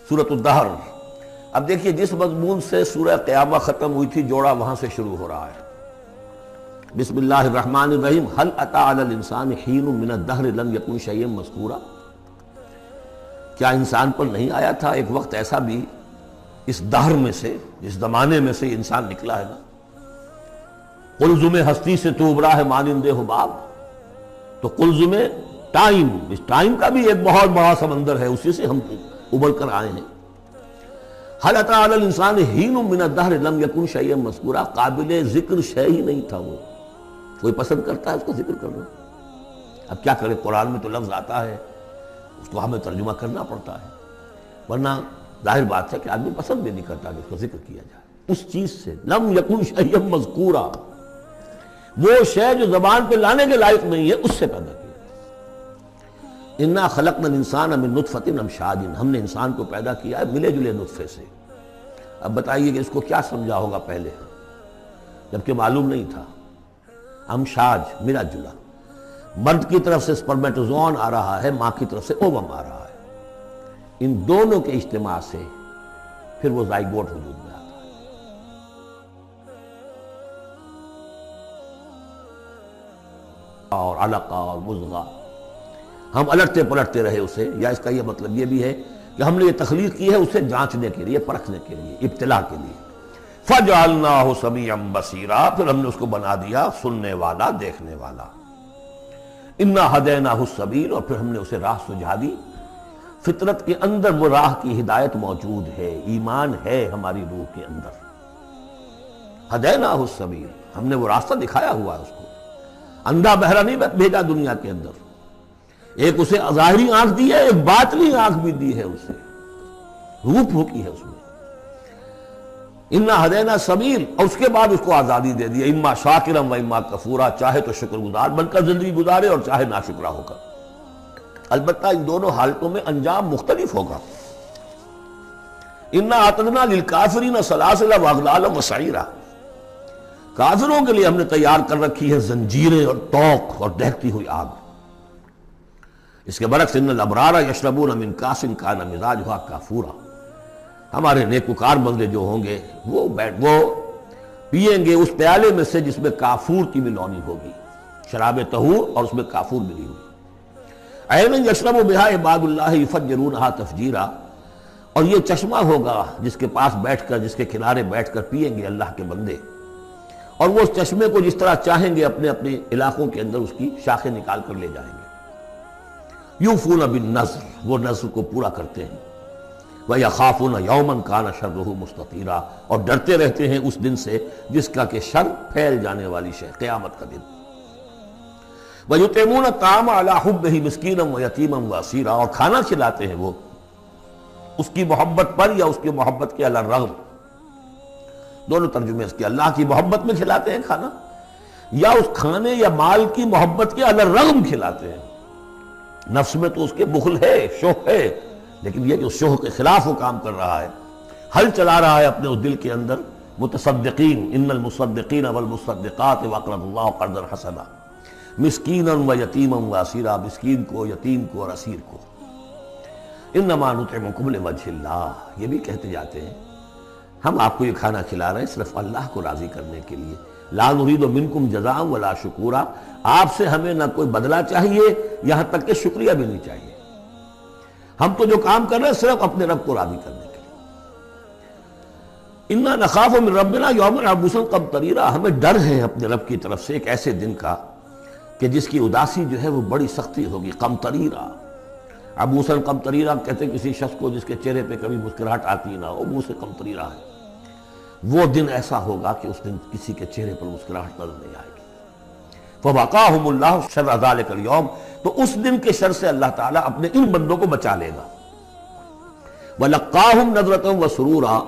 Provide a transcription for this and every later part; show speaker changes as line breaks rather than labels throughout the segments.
سورۃ الدہر۔ اب دیکھیے جس مضمون سے سورہ قیامہ ختم ہوئی تھی جوڑا وہاں سے شروع ہو رہا ہے۔ بسم اللہ الرحمن الرحیم، هل اتى على الانسان حین من الدہر لم یکن شیئا مذکورا۔ کیا انسان پر نہیں آیا تھا ایک وقت ایسا بھی اس دہر میں سے، اس زمانے میں سے انسان نکلا ہے نا۔ قلزم ہستی سے تو ابرا ہے مانند حباب، تو قلزم ٹائم، اس ٹائم کا بھی ایک بہت بڑا سمندر ہے، اسی سے ہم ابل کر آئے ہیں۔ هل اتى على الانسان حین من الدہر لم یکن شیئا مذکورا، قابل ذکر شے ہی نہیں تھا وہ، کوئی پسند کرتا ہے اس کا ذکر کرنا؟ اب کیا کرے، قرآن میں تو لفظ آتا ہے اس کو ہمیں ترجمہ کرنا پڑتا ہے، ورنہ ظاہر بات ہے کہ آدمی پسند بھی نہیں کرتا کہ اس کا ذکر کیا جائے۔ اس چیز سے لم یکن شیئا مذکورا، وہ شے جو زبان پہ لانے کے لائق نہیں ہے اس سے پیدا کیا۔ انا خلقنا الانسان من نطفۃ امشاج، ہم نے انسان کو پیدا کیا ہے ملے جلے نطفے سے۔ اب بتائیے کہ اس کو کیا سمجھا ہوگا پہلے جبکہ معلوم نہیں تھا۔ امشاج ملا جلا، مرد کی طرف سے سپرمیٹوزوان آ رہا ہے، ماں کی طرف سے اووم آ رہا ہے، ان دونوں کے اجتماع سے پھر وہ زائگوٹ وجود میں آتا ہے۔ اور علقہ اور مضغہ، ہم الٹتے پلٹتے رہے اسے، یا اس کا یہ مطلب یہ بھی ہے کہ ہم نے یہ تخلیق کی ہے اسے جانچنے کے لیے، پرکھنے کے لیے، ابتلا کے لیے۔ فَجَعَلْنَاهُ سَمِيعًا بَصِيرًا، پھر ہم نے اس کو بنا دیا سننے والا، دیکھنے والا۔ اِنَّا هَدَيْنَاهُ السَّبِيلَ، اور پھر ہم نے اسے راہ سجھا دی۔ فطرت کے اندر وہ راہ کی ہدایت موجود ہے، ایمان ہے ہماری روح کے اندر۔ هَدَيْنَاهُ السَّبِيلَ، ہم نے وہ راستہ دکھایا ہوا ہے اس کو، اندھا بہرا نہیں بھیجا دنیا کے اندر، ایک اسے ظاہری آنکھ دی ہے، ایک باطنی آنکھ بھی دی ہے اسے، روح پھونکی ہے اس میں۔ اِنَّا هَدَيْنَا السَّبِيلَ، اور اس کے بعد اس کو آزادی دے دی، اِمَّا شَاكِرًا وَإِمَّا كَفُورًا، چاہے تو شکر گزار بن کر زندگی گزارے اور چاہے ناشکرا ہو کر۔ البتہ ان دونوں حالتوں میں انجام مختلف ہوگا۔ اِنَّا أَعْتَدْنَا لِلْكَافِرِينَ سَلَاسِلَ وَأَغْلَالًا وَسَعِيرًا، کافروں کے لیے ہم نے تیار کر رکھی ہے زنجیریں اور توق اور دہتی ہوئی آگ۔ اس کے برعکس ان الابرار یشربون من کاس کان مزاجھا کافورا، ہمارے نیکوکار بندے جو ہوں گے وہ پئیں گے اس پیالے میں سے جس میں کافور کی ملونی ہوگی، شراب طہور اور اس میں کافور ملی ہوئی۔ عین یشرب بہا عباد اللہ یفجرونہا تفجیرا، اور یہ چشمہ ہوگا جس کے پاس بیٹھ کر، جس کے کنارے بیٹھ کر پئیں گے اللہ کے بندے، اور وہ اس چشمے کو جس طرح چاہیں گے اپنے اپنے علاقوں کے اندر اس کی شاخیں نکال کر لے جائیں گے۔ یوفون بالنذر، وہ نذر کو پورا کرتے ہیں۔ وَيَخَافُونَ يَوْمًا كَانَ شَرُّهُ مُسْتَطِيرًا، اور ڈرتے رہتے ہیں اس دن سے جس کا کہ شر پھیل جانے والی شے، قیامت کا دن۔ وَيُطْعِمُونَ الطَّعَامَ عَلَىٰ حُبِّهِ مِسْكِينًا وَيَتِيمًا وَأَسِيرًا، اور کھانا کھلاتے ہیں وہ اس کی محبت پر یا اس کی محبت کے علی الرغم، دونوں ترجمے اس کے، اللہ کی محبت میں کھلاتے ہیں کھانا، یا اس کھانے یا مال کی محبت کے علی الرغم کھلاتے ہیں۔ نفس میں تو اس کے بخل ہے، شوق ہے، لیکن یہ کہ اس شوق کے خلاف وہ کام کر رہا ہے، حل چلا رہا ہے اپنے اس دل کے اندر۔ متصدقین، ان المصدقین والمصدقات وَأَقْرَضُوا اللَّهَ قَرْضًا حَسَنًا، مسکینا ویتیما واسیرا، مسکین کو، یتیم کو اور اسیر کو۔ انما نطعمکم لوجہ اللہ، یہ بھی کہتے جاتے ہیں ہم آپ کو یہ کھانا کھلا رہے ہیں صرف اللہ کو راضی کرنے کے لیے۔ لا نرید منکم جزاء ولا شکورا، آپ سے ہمیں نہ کوئی بدلہ چاہیے، یہاں تک کہ شکریہ بھی نہیں چاہیے، ہم تو جو کام کر رہے ہیں صرف اپنے رب کو راضی کرنے کے لیے۔ انا نخاف من ربنا یوما عبوسا قمطریرا، ہمیں ڈر ہے اپنے رب کی طرف سے ایک ایسے دن کا کہ جس کی اداسی جو ہے وہ بڑی سختی ہوگی۔ قمطریرا، عبوسا قمطریرا کہتے ہیں کسی شخص کو جس کے چہرے پہ کبھی مسکراہٹ آتی نہ ہو، منہ سے قمطریرا ہے۔ وہ دن ایسا ہوگا کہ اس دن کسی کے چہرے پر مسکراہٹ نظر نہیں آئے گی۔ فَوَقَاهُمُ اللَّهُ شَرَّ ذَلِكَ الْيَوْمِ، تو اس دن کے شر سے اللہ تعالیٰ اپنے ان بندوں کو بچا لے گا۔ وَلَقَّاهُمْ نَضْرَةً وَسُرُورًا،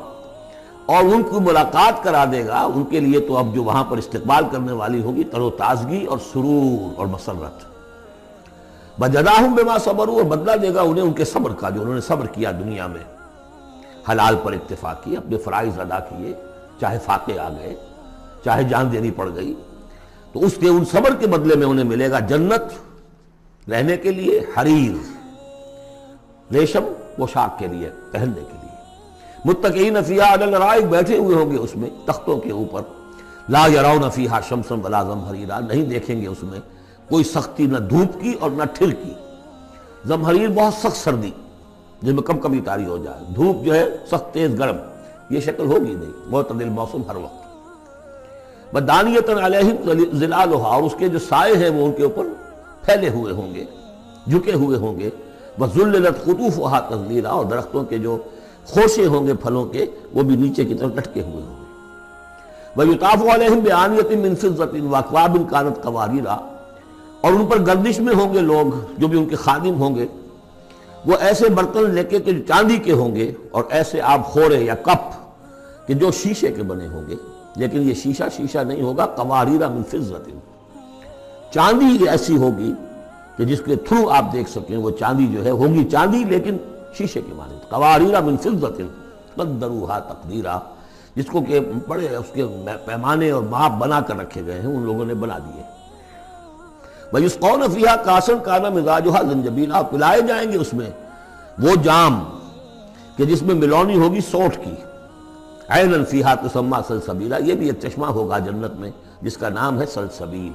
اور ان کو ملاقات کرا دے گا، ان کے لیے تو اب جو وہاں پر استقبال کرنے والی ہوگی تر و تازگی اور سرور اور مسرت۔ وَجَزَاهُمْ بِمَا صَبَرُوا، اور بدلہ دے گا انہیں ان کے صبر کا، جو انہوں نے صبر کیا دنیا میں، حلال پر اکتفا کی، اپنے فرائض ادا کیے، چاہے فاقے آ گئے، چاہے جان دینی پڑ گئی، تو اس کے ان صبر کے بدلے میں انہیں ملے گا جنت رہنے کے لیے، حریر ریشم پوشاک کے لیے، پہننے کے لیے۔ متکئین فیہا علی الارائک، بیٹھے ہوئے ہوں گے اس میں تختوں کے اوپر۔ لا یرون فیہا شمسا ولا زمہریرا، نہیں دیکھیں گے اس میں کوئی سختی، نہ دھوپ کی اور نہ ٹھر کی۔ زمہریر بہت سخت سردی جس میں کب کبھی طاری ہو جائے، دھوپ جو ہے سخت تیز گرم، یہ شکل ہوگی نہیں، معتدل موسم ہر وقت۔ وَدَانِيَةً عَلَيْهِمْ ظِلَالُهَا، اور اس کے جو سائے ہیں وہ ان کے اوپر پھیلے ہوئے ہوں گے، جھکے ہوئے ہوں گے۔ وَذُلِّلَتْ قُطُوفُهَا تَذْلِيلًا، اور درختوں کے جو خوشے ہوں گے پھلوں کے وہ بھی نیچے کی طرف لٹکے ہوئے ہوں گے۔ وَيُطَافُ عَلَيْهِمْ بِآنِيَةٍ مِّن فِضَّةٍ وَأَكْوَابٍ كَانَتْ قَوَارِيرَا، اور ان پر گردش میں ہوں گے لوگ جو بھی ان کے خادم ہوں گے، وہ ایسے برتن لے کے جو چاندی کے ہوں گے، اور ایسے آپ خورے یا کپ کہ جو شیشے کے بنے ہوں گے، لیکن یہ شیشہ نہیں ہوگا، قواریرا من فضۃ، چاندی ایسی ہوگی کہ جس کے تھرو آپ دیکھ سکیں، وہ چاندی جو ہے ہوگی چاندی لیکن شیشے کے مانند، قواریرا من فضۃ قدروہا تقدیرا، جس کو کہ بڑے اس کے پیمانے اور ماپ بنا کر رکھے گئے ہیں، ان لوگوں نے بنا دیے۔ وَيُسْقَوْنَ فِيهَا كَأْسًا كَانَ مِزَاجُهَا زَنْجَبِيلًا، پلائے جائیں گے اس میں وہ جام کہ جس میں ملونی ہوگی سونٹھ کی۔ عَيْنًا فِيهَا تُسَمَّىٰ سَلْسَبِيلًا، یہ بھی ایک چشمہ ہوگا جنت میں جس کا نام ہے سلسبیل۔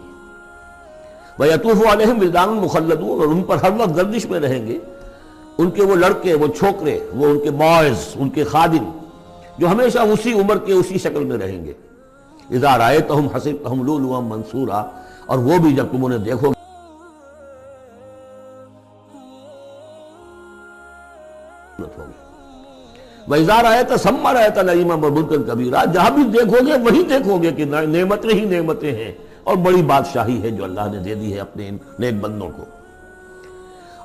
وَيَطُوفُ عَلَيْهِمْ وِلْدَانٌ مُخَلَّدُونَ، اور ان پر ہر وقت گردش میں رہیں گے ان کے وہ لڑکے، وہ چھوکرے، وہ ان کے بوائز، ان کے خادم جو ہمیشہ اسی عمر کے اسی شکل میں رہیں گے۔ اذا رأيتهم حسبتهم لؤلؤا منثورا، اور وہ بھی جب تم انہیں دیکھو گے وَإِذَا رَأَيْتَ ثَمَّ رَأَيْتَ نَعِيمًا وَمُلْكًا كَبِيرًا، جہاں بھی دیکھو گے وہی دیکھو گے کہ نعمتیں ہی نعمتیں ہیں اور بڑی بادشاہی ہے جو اللہ نے دے دی ہے اپنے ان نیک بندوں کو۔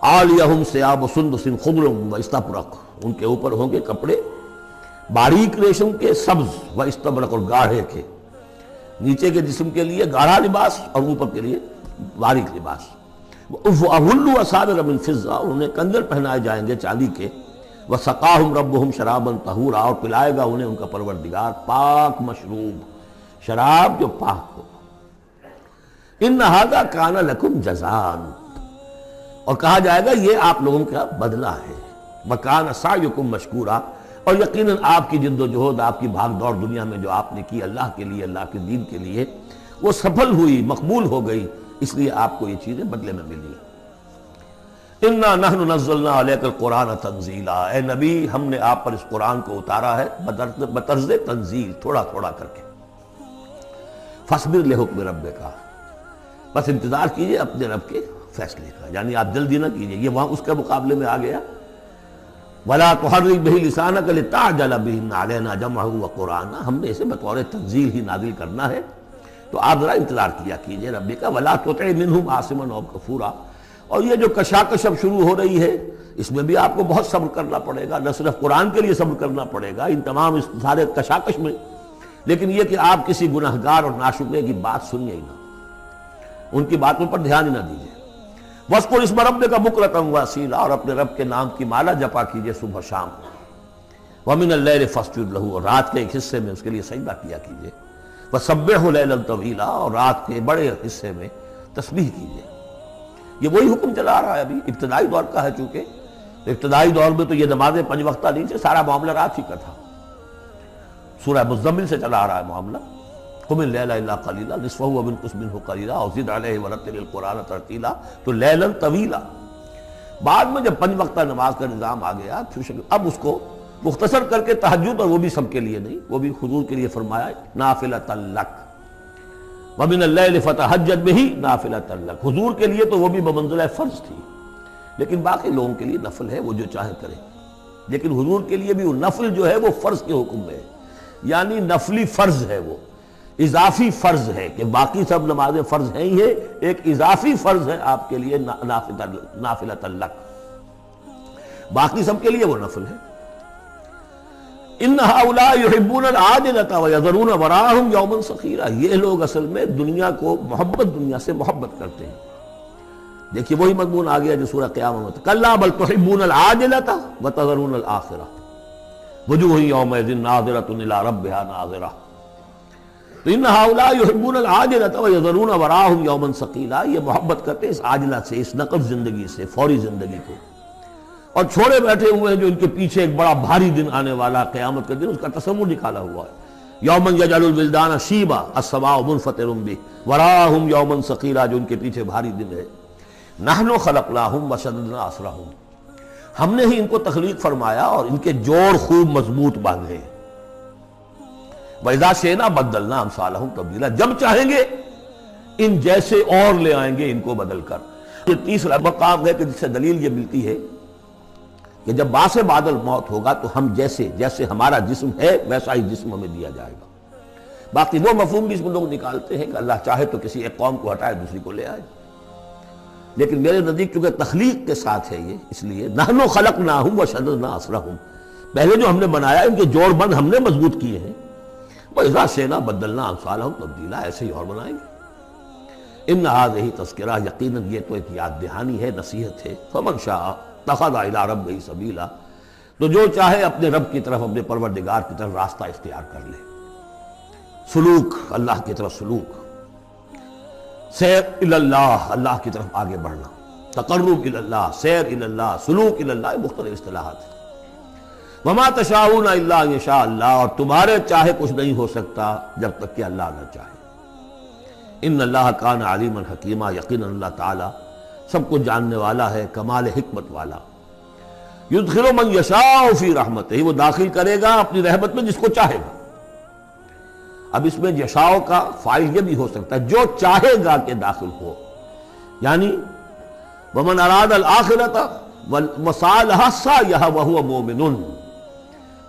عَالِيَهُمْ ثِيَابُ سُندُسٍ خُضْرٌ وَإِسْتَبْرَقٍ، ان کے اوپر ہوں گے کپڑے باریک ریشم کے، سبز و استبرق، اور گاڑھے کے، نیچے کے جسم کے لیے گاڑھا لباس اور اوپر کے لیے باریک لباس۔ وَأَهُلُّ أَسَاوِرَ مِن فِضَّةٍ، انہیں کنگن پہنائے جائیں گے چاندی کے۔ وَسَقَاهُمْ رَبُّهُمْ شَرَابًا طَهُورًا، اور پلائے گا انہیں ان کا پروردگار پاک مشروب، شراب جو پاک ہو۔ إِنَّ هَذَا كَانَ لَكُمْ جَزَاءً، اور کہا جائے گا یہ آپ لوگوں کا بدلہ ہے۔ وَكَانَ سَعْيُكُمْ مَشْكُورًا، اور یقیناً آپ کی جد و جہد، آپ کی بھاگ دوڑ دنیا میں جو آپ نے کی اللہ کے لیے، اللہ کے دین کے لیے، وہ سفل ہوئی، مقبول ہو گئی، اس لیے آپ کو یہ چیزیں بدلے میں ملی۔ اِنَّا نَحْنُ نَزَّلْنَا عَلَيْكَ الْقُرْآنَ تَنزِيلًا، اے نبی ہم نے آپ پر اس قرآن کو اتارا ہے بطرز تنزیل، تھوڑا تھوڑا کر کے۔ فَاصْبِرْ لِحُكْمِ رَبِّكَ، بس انتظار کیجئے اپنے رب کے فیصلے کا، یعنی آپ جلدی نہ کیجئے، یہ وہاں اس کے مقابلے میں آ گیا۔ وَلَا تُحَرِّكْ بِهِ لِسَانَكَ لِتَعْجَلَ بِهِ إِنَّ عَلَيْنَا جَمْعَهُ وَقُرْآنَهُ، ہم نے اسے بطور تنزیل ہی نازل کرنا ہے، تو آپ ذرا انتظار کیا کیجئے ربی کا۔ وَلَا تُطِعْ مِنْهُمْ عَاصِمًا أَوْ كَفُورًا، اور یہ جو کشاکش اب شروع ہو رہی ہے اس میں بھی آپ کو بہت صبر کرنا پڑے گا، نہ صرف قرآن کے لیے صبر کرنا پڑے گا ان تمام اس سارے کشاکش میں، لیکن یہ کہ آپ کسی گناہگار اور ناشکرے کی بات سنیے ہی نہ، ان کی باتوں پر دھیان ہی نہ دیجیے۔ وَاذْكُرِ اسْمَ رَبِّكَ بُكْرَةً وَأَصِيلًا، اور اپنے رب کے نام کی مالا جپا کیجیے صبح شام۔ وَمِنَ اللَّيْلِ فَاسْجُدْ لَهُ، اور رات کے ایک حصے میں اس کے لیے سجدہ کیا کیجیے۔ وَسَبِّحْهُ لَيْلًا طَوِيلًا، اور رات کے بڑے حصے میں تسبیح کیجیے۔ یہ وہی حکم چلا رہا ہے، ابھی ابتدائی دور کا ہے، چونکہ ابتدائی دور میں تو یہ نمازیں 5 وقتہ نہیں تھے، سارا معاملہ رات ہی کا تھا۔ سورہ مزمل سے چلا رہا ہے معاملہ۔ قُمِ اللَّيْلَ إِلَّا قَلِيلًا نِصْفَهُ وَانقُصْ مِنْهُ قَلِيلًا أَوْ زِدْ عَلَيْهِ وَرَتِّلِ الْقُرْآنَ تَرْتِيلًا، تو لیلاً طویلا۔ بعد میں جب 5 وقتہ نماز کا نظام آ گیا، اب اس کو مختصر کر کے تہجد، اور وہ بھی سب کے لیے نہیں، وہ بھی حضور کے لیے فرمایا نافلۃ لک، وَمِنَ اللَّيْلِ فَتَہجد بِهِ نافلۃ لک، حضور کے لیے تو وہ بھی بمنزلہ فرض تھی، لیکن باقی لوگوں کے لیے نفل ہے، وہ جو چاہے کرے، لیکن حضور کے لیے بھی وہ نفل جو ہے وہ فرض کے حکم میں ہے، یعنی نفلی فرض ہے، وہ اضافی فرض ہے کہ باقی سب نمازیں فرض ہیں ہی ہے، ایک اضافی فرض ہے آپ کے لیے نافلۃ لک، باقی سب کے لیے وہ نفل ہے۔ ان هؤلاء يحبون العاجلة ويذرون وراءهم يوما ثقيلا، یہ لوگ اصل میں دنیا کو دنیا سے محبت کرتے ہیں۔ دیکھیے وہی مضمون آ گیا جو سورہ قیامہ میں، کلا بل تحبون العاجلة وتذرون الآخرة وجوہ یومئذ ناظرة إلى ربها ناظرة۔ تو ان هؤلاء يحبون العاجلة ويذرون وراءهم يوما ثقيلا، یہ محبت کرتے ہیں اس عاجلہ سے، اس نقد زندگی سے، فوری زندگی کو، اور چھوڑے بیٹھے ہوئے ہیں جو ان کے پیچھے ایک بڑا بھاری دن آنے والا ہے قیامت کا دن، اس کا تصور نکالا ہوا ہے۔ یومن یجعل الولدان شیبا السماء منفطر بہ وراءہم یومن ثقیلا، جو ان کے پیچھے بھاری دن ہے۔ نحن خلقناہم وشددنا اسرہم، ہم نے ہی ان کو تخلیق فرمایا اور ان کے جوڑ خوب مضبوط باندھے۔ وَإِذَا شِئْنَا بَدَّلْنَا أَمْثَالَهُمْ تبدیلا، جب چاہیں گے ان جیسے اور لے آئیں گے ان کو بدل کر۔ یہ تیسرا مقام ہے کہ جس سے دلیل یہ ملتی ہے کہ جب باعث بعد الموت ہوگا تو ہم جیسے ہمارا جسم ہے ویسا ہی جسم ہمیں دیا جائے گا۔ باقی وہ مفہوم بھی اس میں لوگ نکالتے ہیں کہ اللہ چاہے تو کسی ایک قوم کو ہٹائے دوسری کو لے آئے، لیکن میرے نزدیک چونکہ تخلیق کے ساتھ ہے یہ، اس لیے نحن خلقناہم وشددنا اسرہم، پہلے جو ہم نے بنایا ان کے جوڑ بند ہم نے مضبوط کیے ہیں۔ وَإِذَا شِئْنَا بَدَّلْنَا أَمْثَالَهُمْ تبدیلا، ایسے ہی اور بنائیں گے۔ ان هذه تذکرہ، یقیناً یہ تو ایک یاد دہانی ہے، نصیحت ہے۔ فمن شاء اتخذ الى ربہ سبیلا، تو جو چاہے اپنے رب کی طرف، اپنے پروردگار کی طرف راستہ اختیار کر لے، سلوک اللہ کی طرف، سلوک سیر الی اللہ، اللہ کی طرف آگے بڑھنا، تقرب الی اللہ، سیر الی اللہ، سلوک الی اللہ، مختلف اصطلاحات ہیں۔ وما تشاءون الا ان یشاء اللہ، اور تمہارے چاہے کچھ نہیں ہو سکتا جب تک کہ اللہ نہ چاہے۔ ان اللہ کان علیما حکیما، یقینا اللہ تعالی سب کو جاننے والا ہے، کمال حکمت والا۔ یدخل من یشاء فی رحمتہ، وہ داخل کرے گا اپنی رحمت میں جس کو چاہے گا۔ اب اس میں یشاء کا فاعل یہ بھی ہو سکتا ہے جو چاہے گا کہ داخل ہو، یعنی ومن اراد الآخرۃ وسعى لها سعیها وهو مؤمن،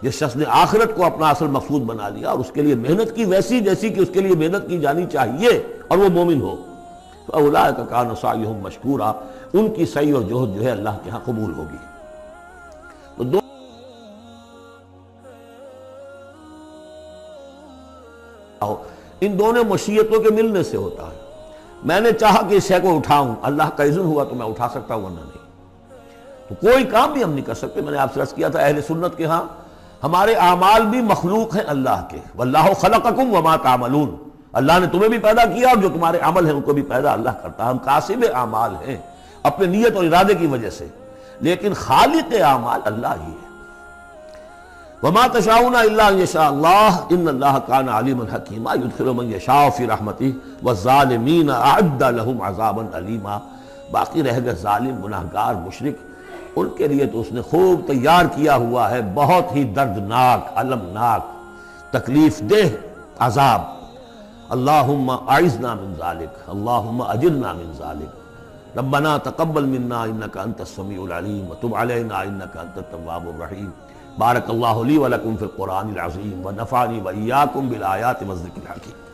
جس شخص نے آخرت کو اپنا اصل مقصود بنا لیا اور اس کے لیے محنت کی ویسی جیسی کہ اس کے لیے محنت کی جانی چاہیے اور وہ مومن ہو، فاولئک کان سعیہم مشکورا، ان کی سعی اور جہد جو ہے اللہ کے ہاں قبول ہوگی۔ تو ان دونوں مشیتوں کے ملنے سے ہوتا ہے۔ میں نے چاہا کہ اس شے کو اٹھاؤں، اللہ کا اذن ہوا تو میں اٹھا سکتا ہوں، ورنہ نہیں۔ تو کوئی کام بھی ہم نہیں کر سکتے۔ میں نے آپ سے عرض کیا تھا اہل سنت کے ہاں ہمارے اعمال بھی مخلوق ہیں اللہ کے، واللہ خلقکم وما تعملون، اللہ نے تمہیں بھی پیدا کیا اور جو تمہارے عمل ہیں ان کو بھی پیدا اللہ کرتا ہے۔ ہم کاسب اعمال ہیں اپنے نیت اور ارادے کی وجہ سے، لیکن خالق اعمال اللہ ہی ہے۔ وما تشاءون الا ان یشاء اللہ ان اللہ کان علیما حکیما یدخل من یشاء فی رحمتہ والظالمین اعد لهم عذابا علیما، باقی رہ گئے ظالم، گناہگار، مشرک، ان کے لیے تو اس نے خوب تیار کیا ہوا ہے بہت ہی دردناک، المناک، تکلیف دہ عذاب۔ اللہم اعذنا من ذالک، اللہم اجرنا من ذالک، ربنا تقبل منا انک انت السمیع العلیم وتب علینا انک انت التواب الرحیم۔ بارک اللہ لی ولکم فی القرآن العظیم ونفعنی وإیاکم بالآیات والذکر الحکیم۔